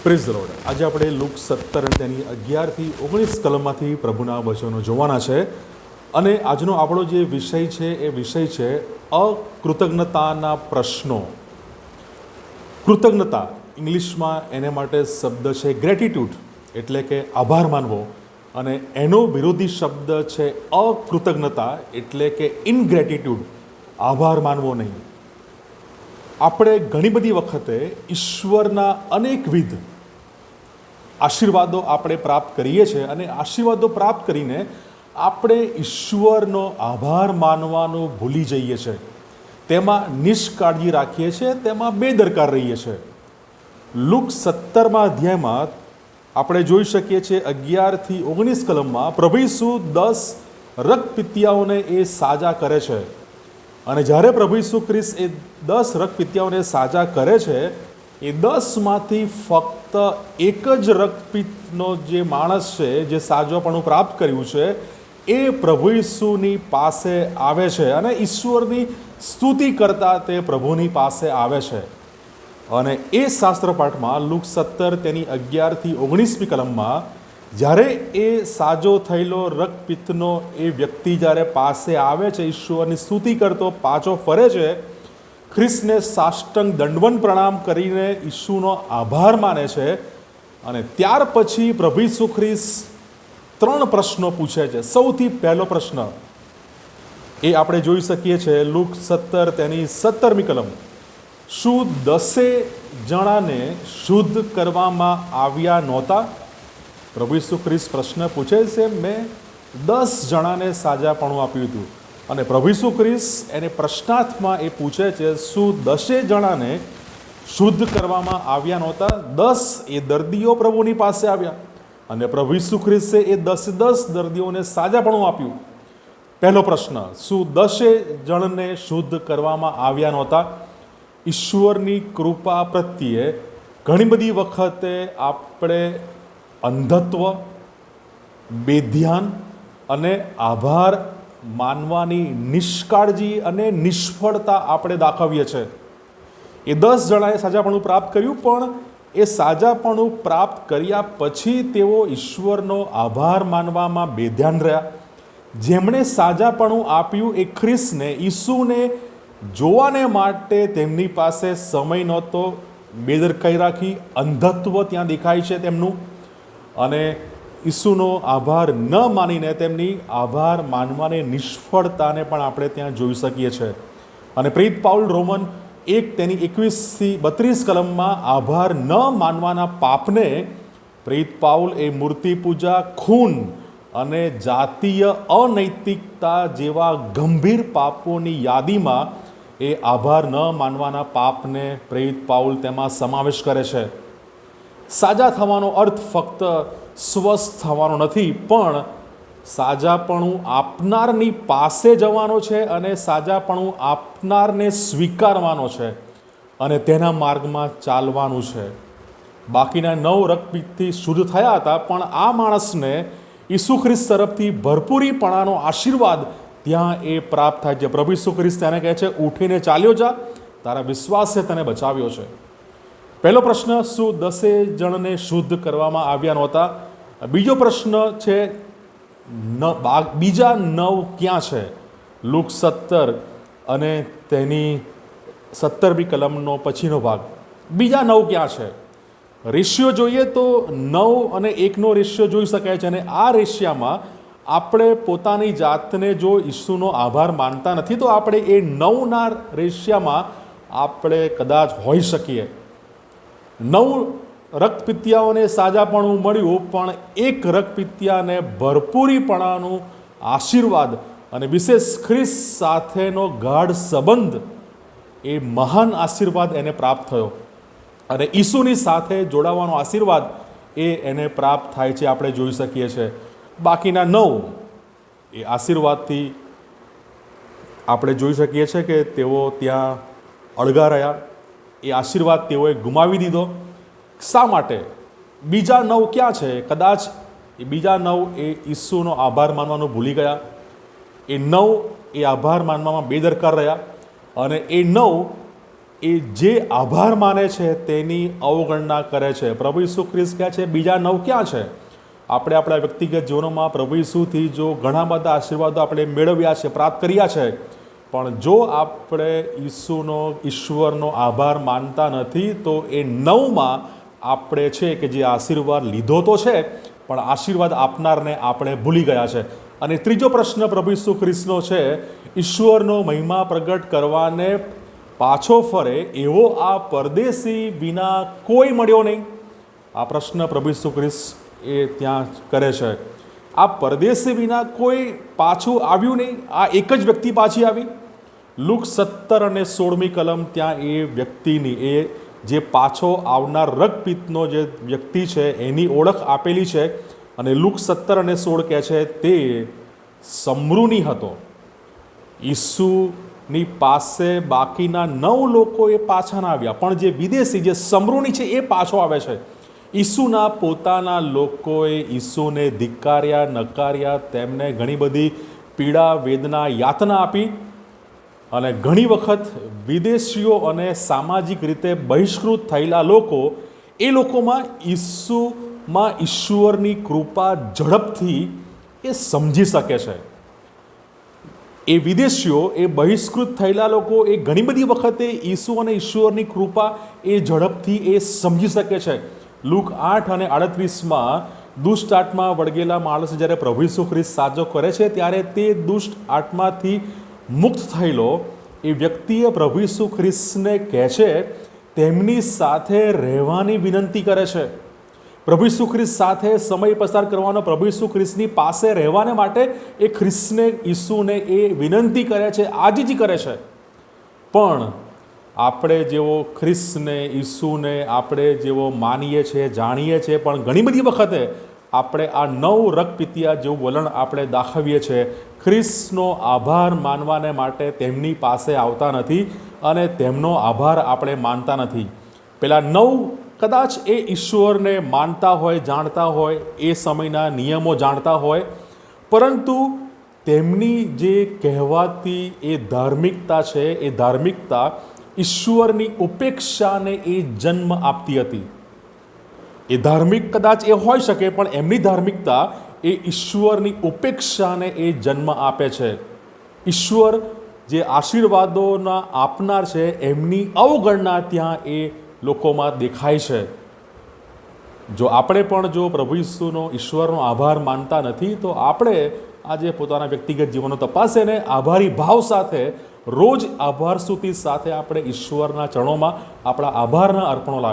Praise the lord. આજે આપણે look 17 અને તેની 11 થી 19 કલમમાંથી પ્રભુના વચનો જોવાના છે અને આજનો આપણો જે વિષય છે એ વિષય છે અકૃતજ્ઞતાના પ્રશ્નો। કૃતજ્ઞતા ઇંગ્લિશમાં એને માટે શબ્દ છે ગ્રેટિટ્યૂડ, એટલે કે આભાર માનવો, અને એનો વિરોધી શબ્દ છે અકૃતજ્ઞતા, એટલે કે ઇનગ્રેટિટ્યૂડ, આભાર માનવો નહીં। આપણે ઘણી બધી વખતે ઈશ્વરના અનેકવિધ આશીર્વાદો આપણે પ્રાપ્ત કરીએ છીએ અને આશીર્વાદો પ્રાપ્ત કરીને આપણે ઈશ્વરનો આભાર માનવાનું ભૂલી જઈએ છીએ, તેમાં નિષ્કાળજી રાખીએ છીએ, તેમાં બેદરકાર રહીએ છીએ। લુક 17મા અધ્યાયમાં આપણે જોઈ શકીએ છીએ 11 થી 19 કલમમાં પ્રભુ ઈસુ 10 રક્તપિતિયાઓને એ સાજા કરે છે અને જ્યારે પ્રભુ ઈસુ ખ્રિસ્ત એ 10 રક્તપિતિયાઓને સાજા કરે છે, એ 10માંથી ફક્ત એક જ રક્તપિતનો જે માણસ છે, જે સાજાપણું પ્રાપ્ત કર્યું છે, એ પ્રભુ ઈસુની પાસે આવે છે અને ઈશ્વરની સ્તુતિ કરતા તે પ્રભુની પાસે આવે છે। અને એ શાસ્ત્ર પાઠમાં લુક 17 તેની 11 થી 19મી કલમમાં જ્યારે એ સાજો થયેલો રક્તપિત્તનો એ વ્યક્તિ જ્યારે પાસે આવે છે, ઈશ્વરની સ્તુતિ કરતો પાછો ફરે છે, ખ્રિસ્તને સાષ્ટાંગ દંડવત પ્રણામ કરીને ઈસુનો આભાર માને છે અને ત્યાર પછી પ્રભુ ઈસુ ખ્રિસ્ત 3 પ્રશ્નો પૂછે છે। સૌથી પહેલો પ્રશ્ન એ આપણે જોઈ શકીએ છીએ લુક 17 તેની 17મી કલમ, શું 10 જણાને શુદ્ધ કરવામાં આવ્યા નહોતા? પ્રભુ ઈસુ ખ્રિસ્ત પ્રશ્ન પૂછે છે, મેં 10 જણાને સાજાપણું આપ્યું હતું અને પ્રભુ ઈસુ ખ્રિસ્ત એને પ્રશ્નાર્થમાં એ પૂછે છે, શું 10 જણાને શુદ્ધ કરવામાં આવ્યા નહોતા? 10 એ દર્દીઓ પ્રભુની પાસે આવ્યા અને પ્રભુ ઈસુ ખ્રિસ્તે એ 10 દર્દીઓને સાજાપણું આપ્યું। પહેલો પ્રશ્ન, શું 10 જણને શુદ્ધ કરવામાં આવ્યા નહોતા? ઈશ્વરની કૃપા પ્રત્યે ઘણી બધી વખતે આપણે અંધત્વ, બેધ્યાન અને આભાર માનવાની નિષ્કાળજી અને નિષ્ફળતા આપણે દાખવીએ છીએ। એ 10 જણાએ સાજાપણું પ્રાપ્ત કર્યું, પણ એ સાજાપણું પ્રાપ્ત કર્યા પછી તેઓ ઈશ્વરનો આભાર માનવામાં બેધ્યાન રહ્યા। જેમણે સાજાપણું આપ્યું એ ખ્રિસ્તને, ઈસુને જોવાને માટે તેમની પાસે સમય નહોતો, બેદરકારી રાખી, અંધત્વ ત્યાં દેખાય છે તેમનું, અને ઈસુનો આભાર ન માનીને તેમની આભાર માનવાની નિષ્ફળતાને પણ આપણે ત્યાં જોઈ શકીએ છીએ। અને પ્રેરિત પાઉલ રોમન 1 તેની 21 થી 32 કલમમાં આભાર ન માનવાના પાપને પ્રેરિત પાઉલ એ મૂર્તિ પૂજા, ખૂન અને જાતીય અનૈતિકતા જેવા ગંભીર પાપોની યાદીમાં એ આભાર ન માનવાના પાપને પ્રેરિત પાઉલ તેમાં સમાવેશ કરે છે। સાજા થવાનો અર્થ ફક્ત સ્વસ્થ થવાનો નથી, પણ સાજાપણું આપનારની પાસે જવાનો છે અને સાજાપણું આપનારને સ્વીકારવાનો છે અને તેના માર્ગમાં ચાલવાનું છે। બાકીના 9 રક્તપિત્તથી શુદ્ધ થયા હતા, પણ આ માણસને ઈસુ ખ્રિસ્ત તરફથી ભરપૂરીપણાનો આશીર્વાદ ત્યાં એ પ્રાપ્ત થાય છે। પ્રભુ ઈસુ ખ્રિસ્ત તેને કહે છે, ઉઠીને ચાલ્યો જા, તારા વિશ્વાસે તને બચાવ્યો છે। પહેલો પ્રશ્ન, શું 10 જણને શુદ્ધ કરવામાં આવ્યા નહોતા? બીજો પ્રશ્ન છે, બીજા 9 ક્યાં છે? લુક 17 અને તેની 17મી કલમનો પછીનો ભાગ, બીજા 9 ક્યાં છે? રેશિયો જોઈએ તો 9 અને 1નો રેશિયો જોઈ શકાય છે અને આ રેશિયામાં આપણે પોતાની જાતને જો ઈસુનો આભાર માનતા નથી તો આપણે એ 9ના રેશિયામાં આપણે કદાચ હોઈ શકીએ। 9 રક્તપિતિયાઓને સાજાપણું મળ્યું, પણ એક રક્તપિતિયાને ભરપૂરીપણાનું આશીર્વાદ અને વિશેષ ખ્રિસ્ત સાથેનો ગાઢ સંબંધ, એ મહાન આશીર્વાદ એને પ્રાપ્ત થયો અને ઈસુની સાથે જોડાવાનો આશીર્વાદ એ એને પ્રાપ્ત થાય છે, આપણે જોઈ શકીએ છીએ। બાકીના 9 એ આશીર્વાદથી આપણે જોઈ શકીએ છીએ કે તેઓ ત્યાં અળગા રહ્યા, એ આશીર્વાદ તેઓએ ગુમાવી દીધો। શા માટે? બીજા 9 ક્યાં છે? કદાચ એ બીજા 9 એ ઈસુનો આભાર માનવાનું ભૂલી ગયા, એ 9 એ આભાર માનવામાં બેદરકાર રહ્યા અને એ 9 એ જે આભાર માને છે તેની અવગણના કરે છે. પ્રભુ ઈસુ ખ્રિસ્ત કહે છે બીજા 9 ક્યાં છે? આપણે આપણા વ્યક્તિગત જીવનોમાં પ્રભુ ઈસુથી જો ઘણા બધા આશીર્વાદો આપણે મેળવ્યા છે, પ્રાપ્ત કર્યા છે, પણ જો આપણે ઈશ્વરનો આભાર માનતા નથી તો એ 9માં આપણે છે કે જે આશીર્વાદ લીધો તો છે પણ આશીર્વાદ આપનારને આપણે ભૂલી ગયા છે. અને ત્રીજો પ્રશ્ન પ્રભુ ઈસુ ખ્રિસ્તનો છે, ઈશ્વરનો મહિમા પ્રગટ કરવાને પાછો ફરે એવો આ પરદેશી વિના કોઈ મળ્યો નહીં. આ પ્રશ્ન પ્રભુ ઈસુ ખ્રિસ્ત એ ત્યાં કરે છે. આ પરદેશી વિના કોઈ પાછું આવ્યું નહીં, આ એક જ વ્યક્તિ પાછી આવી. લુક 17 અને 16મી કલમ ત્યાં એ વ્યક્તિની, એ જે પાછો આવનાર રક્તપિત્તનો જે વ્યક્તિ છે એની ઓળખ આપેલી છે. અને લુક 17 અને 16 કહે છે તે સમૃની હતો. ઈસુની પાસે બાકીના 9 લોકો એ પાછા ના આવ્યા, પણ જે વિદેશી જે સમૃની છે એ પાછો આવે છે. ઈસુના પોતાના લોકોએ ઈસુને ધિક્કાર્યા, નકાર્યા, તેમને ઘણી બધી પીડા, વેદના, યાતના આપી. અને ઘણી વખત વિદેશીઓ અને સામાજિક રીતે બહિષ્કૃત થયેલા લોકો, એ લોકોમાં ઈશ્વરની કૃપા ઝડપથી એ સમજી શકે છે. એ વિદેશીઓ, એ બહિષ્કૃત થયેલા લોકો, એ ઘણી બધી વખતે ઈસુ અને ઈશ્વરની કૃપા એ ઝડપથી એ સમજી શકે છે. લુક 8 અને 38માં દુષ્ટ આત્મા વળગેલા માણસ જ્યારે પ્રભુ ઈસુ ખ્રિસ્ત સાજો કરે છે ત્યારે તે દુષ્ટ આત્માથી મુક્ત થયેલો એ વ્યક્તિએ પ્રભુ ઈસુ ખ્રિસ્તને કહે છે, તેમની સાથે રહેવાની વિનંતી કરે છે. પ્રભુ ઈસુ ખ્રિસ્ત સાથે સમય પસાર કરવાનો, પ્રભુ ઈસુ ખ્રિસ્તની પાસે રહેવાને માટે એ ખ્રિસ્તને, ઈસુને એ વિનંતી કરે છે, આજીજી કરે છે. પણ આપણે જેવો ખ્રિસ્તને, ઈસુને આપણે જેવો માનીએ છીએ, જાણીએ છીએ, પણ ઘણી બધી વખતે આપણે આ 9 રક્તપિતિયા જેવું વલણ આપણે દાખવીએ છીએ. ખ્રિસ્તનો આભાર માનવાને માટે તેમની પાસે આવતા નથી અને તેમનો આભાર આપણે માનતા નથી. પેલા 9 કદાચ એ ઈશ્વરને માનતા હોય, જાણતા હોય, એ સમયના નિયમો જાણતા હોય, પરંતુ તેમની જે કહેવાતી એ ધાર્મિકતા છે, એ ધાર્મિકતા ઈશ્વરની ઉપેક્ષાને એ જન્મ આપતી હતી. એ ધાર્મિક કદાચ એ હોઈ શકે, પણ એમની ધાર્મિકતા એ ઈશ્વરની ઉપેક્ષાને એ જન્મ આપે છે. ઈશ્વર જે આશીર્વાદોના આપનાર છે એમની અવગણના ત્યાં એ લોકોમાં દેખાય છે. જો આપણે પણ જો પ્રભુ ઈશ્વરનો આભાર માનતા નથી તો આપણે આજે પોતાના વ્યક્તિગત જીવનો તપાસે ને આભારી ભાવ સાથે, રોજ આભાર સ્તુતિ સાથે આપણે ઈશ્વરના ચરણોમાં આપણા આભારના અર્પણો લાવીએ.